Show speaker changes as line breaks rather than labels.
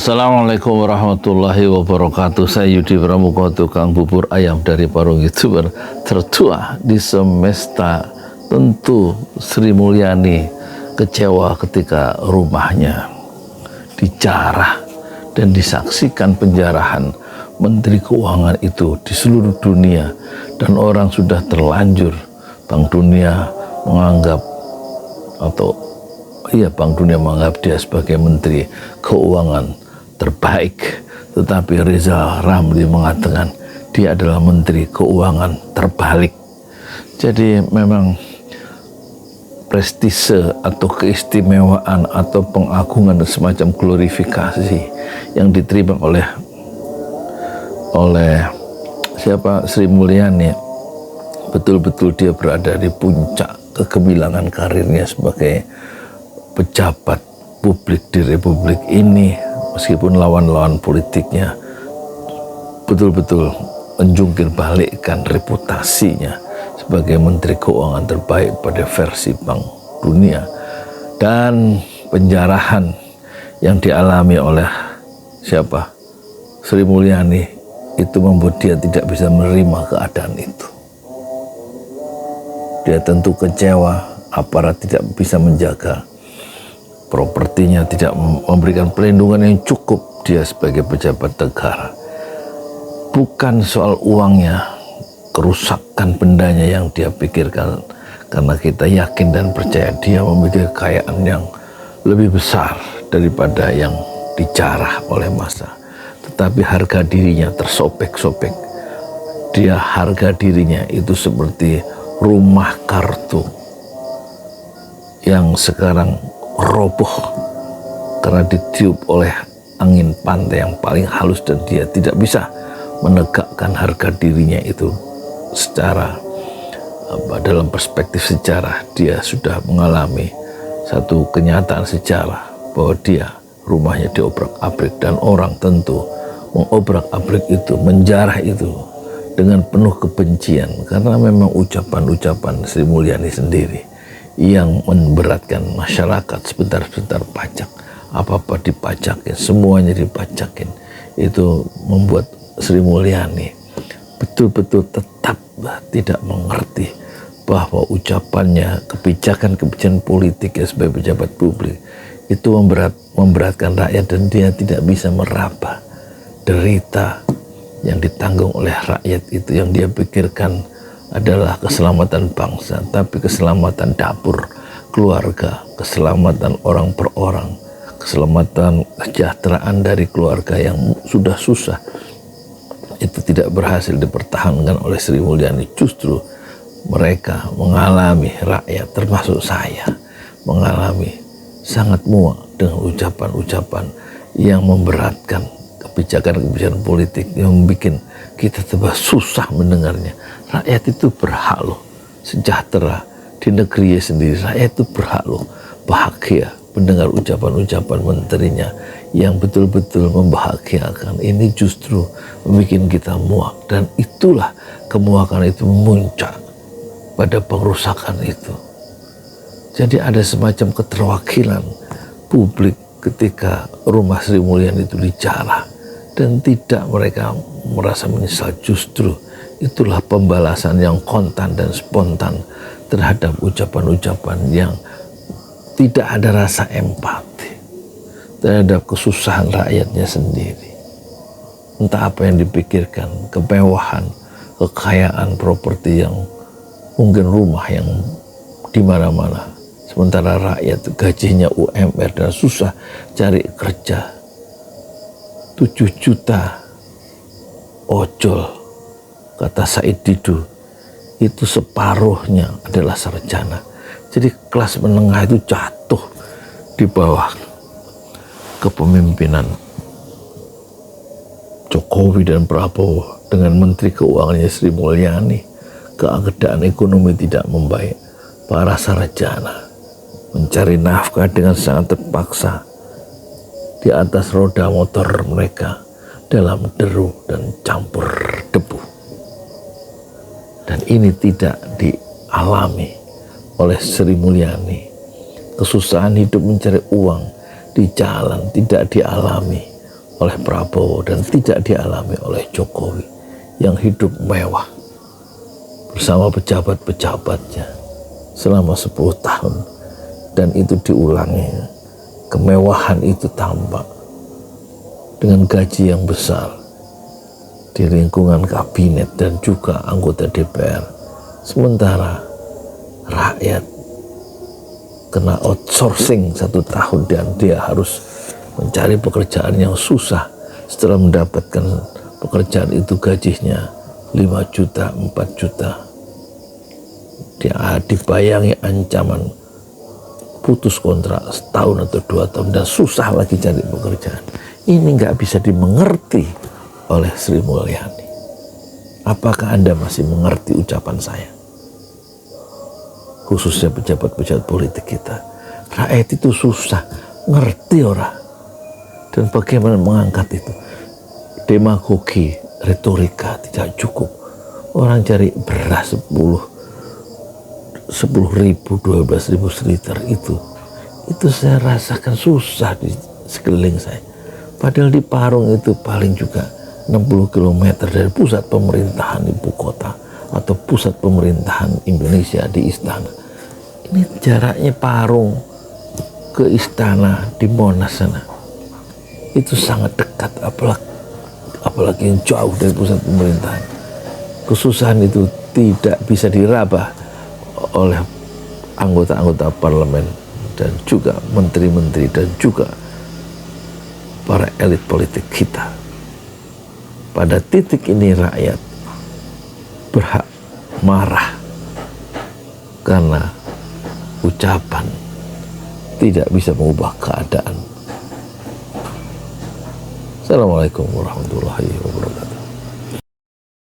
Assalamualaikum warahmatullahi wabarakatuh. Saya Yudi Pramuko, tukang bubur ayam dari para YouTuber tertua di semesta. Tentu Sri Mulyani kecewa ketika rumahnya dijarah dan disaksikan penjarahan Menteri Keuangan itu di seluruh dunia, dan orang sudah terlanjur Bank Dunia menganggap Bank Dunia menganggap dia sebagai Menteri Keuangan terbaik, tetapi Reza Ramli mengatakan dia adalah Menteri Keuangan terbalik. Jadi memang prestise atau keistimewaan atau pengagungan dan semacam glorifikasi yang diterima oleh Sri Mulyani, betul-betul dia berada di puncak kegemilangan karirnya sebagai pejabat publik di Republik ini, meskipun lawan-lawan politiknya betul-betul menjungkir balikkan reputasinya sebagai Menteri Keuangan terbaik pada versi Bank Dunia. Dan penjarahan yang dialami oleh Sri Mulyani itu membuat dia tidak bisa menerima keadaan itu. Dia tentu kecewa, aparat tidak bisa menjaga propertinya, tidak memberikan perlindungan yang cukup dia sebagai pejabat negara. Bukan soal uangnya, kerusakan bendanya yang dia pikirkan, karena kita yakin dan percaya dia memiliki kekayaan yang lebih besar daripada yang dijarah oleh massa. Tetapi harga dirinya tersobek-sobek. Dia harga dirinya itu seperti rumah kartu yang sekarang roboh karena ditiup oleh angin pantai yang paling halus, dan dia tidak bisa menegakkan harga dirinya itu secara dalam perspektif sejarah. Dia sudah mengalami satu kenyataan sejarah bahwa dia rumahnya diobrak-abrik, dan orang tentu mengobrak-abrik itu, menjarah itu dengan penuh kebencian, karena memang ucapan-ucapan Sri Mulyani sendiri yang memberatkan masyarakat. Sebentar-sebentar pajak, apa-apa dipajakin, semuanya dipajakin. Itu membuat Sri Mulyani betul-betul tetap tidak mengerti bahwa ucapannya, kebijakan-kebijakan politiknya sebagai pejabat publik itu memberatkan rakyat, dan dia tidak bisa meraba derita yang ditanggung oleh rakyat itu. Yang dia pikirkan adalah keselamatan bangsa, tapi keselamatan dapur keluarga, keselamatan orang per orang, keselamatan kesejahteraan dari keluarga yang sudah susah, itu tidak berhasil dipertahankan oleh Sri Mulyani. Justru mereka mengalami, rakyat termasuk saya, mengalami sangat muak dengan ucapan-ucapan yang memberatkan, kebijakan-kebijakan politik yang membuat kita tambah susah mendengarnya. Rakyat itu berhak loh sejahtera di negerinya sendiri. Rakyat itu berhak loh bahagia mendengar ucapan-ucapan menterinya yang betul-betul membahagiakan. Ini justru membuat kita muak, dan itulah kemuakan itu memuncak pada pengerusakan itu. Jadi ada semacam keterwakilan publik ketika rumah Sri Mulyani itu dijarah, dan tidak mereka merasa menyesal. Justru itulah pembalasan yang kontan dan spontan terhadap ucapan-ucapan yang tidak ada rasa empati terhadap kesusahan rakyatnya sendiri. Entah apa yang dipikirkan, kemewahan, kekayaan, properti yang mungkin rumah yang di mana-mana, sementara rakyat gajinya UMR dan susah cari kerja. 7 juta ojol, kata Said Didu, itu separuhnya adalah sarjana. Jadi kelas menengah itu jatuh di bawah kepemimpinan Jokowi dan Prabowo dengan Menteri Keuangannya Sri Mulyani. Keadaan ekonomi tidak membaik. Para sarjana mencari nafkah dengan sangat terpaksa di atas roda motor mereka dalam deru dan campur debu. Dan ini tidak dialami oleh Sri Mulyani. Kesusahan hidup mencari uang di jalan tidak dialami oleh Prabowo dan tidak dialami oleh Jokowi yang hidup mewah bersama pejabat-pejabatnya selama 10 tahun, dan itu diulangi. Kemewahan itu tampak dengan gaji yang besar di lingkungan kabinet dan juga anggota DPR, sementara rakyat kena outsourcing 1 tahun dan dia harus mencari pekerjaan yang susah. Setelah mendapatkan pekerjaan itu gajinya 5 juta, 4 juta, dia dibayangi ancaman putus kontrak setahun atau 2 tahun dan susah lagi cari pekerjaan. Ini nggak bisa dimengerti oleh Sri Mulyani. Apakah Anda masih mengerti ucapan saya? Khususnya pejabat-pejabat politik kita. Rakyat itu susah, ngerti orang. Dan bagaimana mengangkat itu? Demagogi, retorika tidak cukup. Orang cari beras 10.000, 12.000 liter itu saya rasakan susah di sekeliling saya. Padahal di Parung itu paling juga 60 km dari pusat pemerintahan ibu kota atau pusat pemerintahan Indonesia di istana. Ini jaraknya Parung ke istana di Monas sana itu sangat dekat, apalagi yang jauh dari pusat pemerintahan. Kesusahan itu tidak bisa diraba oleh anggota-anggota parlemen dan juga menteri-menteri dan juga para elit politik kita. Pada titik ini rakyat berhak marah karena ucapan tidak bisa mengubah keadaan. Assalamualaikum warahmatullahi wabarakatuh.